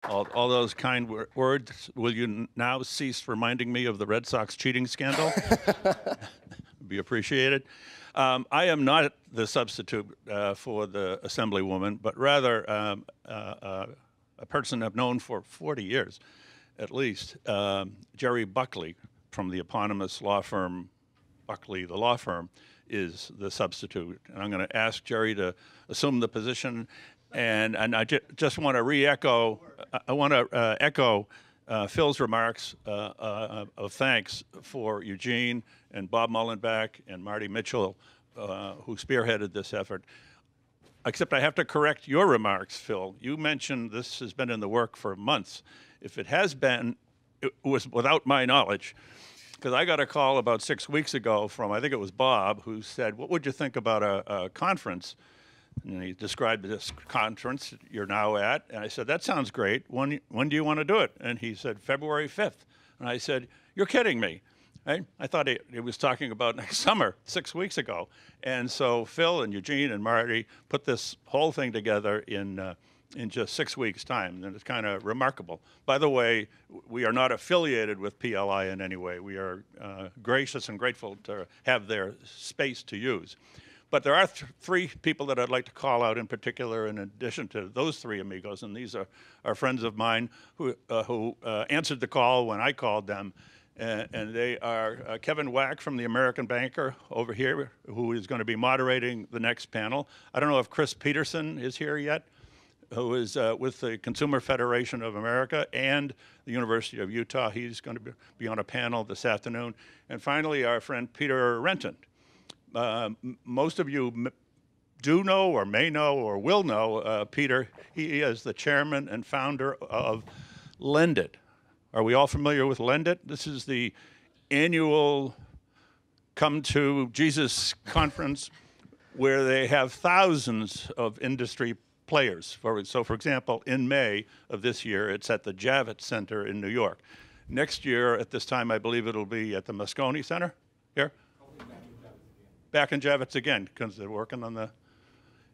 All those kind words. Will you now cease reminding me of the Red Sox cheating scandal? Be appreciated. I am not the substitute for the Assemblywoman, but rather a person I've known for 40 years, at least, Jerry Buckley from the eponymous law firm, Buckley, the law firm, is the substitute. And I'm going to ask Jerry to assume the position. And I just want to re-echo, I want to echo Phil's remarks of thanks for Eugene and Bob Mullenbeck and Marty Mitchell, who spearheaded this effort. Except I have to correct your remarks, Phil. You mentioned this has been in the work for months. If it has been, it was without my knowledge, because I got a call about 6 weeks ago from, I think it was Bob, who said, what would you think about a conference? And he described this conference you're now at. And I said, that sounds great. When do you want to do it? And he said, February 5th. And I said, you're kidding me. Right? I thought he was talking about next summer, 6 weeks ago. And so Phil and Eugene and Marty put this whole thing together in just 6 weeks' time. And it's kind of remarkable. By the way, we are not affiliated with PLI in any way. We are gracious and grateful to have their space to use. But there are three people that I'd like to call out in particular, in addition to those three amigos, and these are friends of mine who answered the call when I called them, and they are Kevin Wack from the American Banker over here, who is going to be moderating the next panel. I don't know if Chris Peterson is here yet, who is with the Consumer Federation of America and the University of Utah. He's going to be on a panel this afternoon. And finally, our friend Peter Renton. Most of you do know or may know or will know Peter. He is the chairman and founder of Lend-It. Are we all familiar with Lend-It? This is the annual Come to Jesus conference where they have thousands of industry players. So for example, in May of this year, it's at the Javits Center in New York. Next year, at this time, I believe it'll be at the Moscone Center here. Back in Javits again, because they're working on the...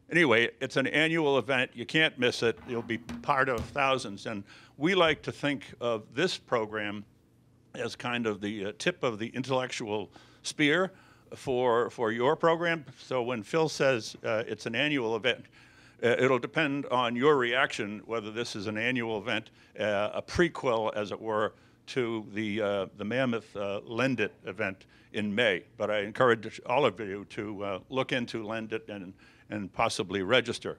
Anyway, it's an annual event. You can't miss it. You'll be part of thousands. And we like to think of this program as kind of the tip of the intellectual spear for your program. So when Phil says it's an annual event, it'll depend on your reaction whether this is an annual event, a prequel, as it were, to the Mammoth Lend-It event in May. But I encourage all of you to look into Lend-It and possibly register.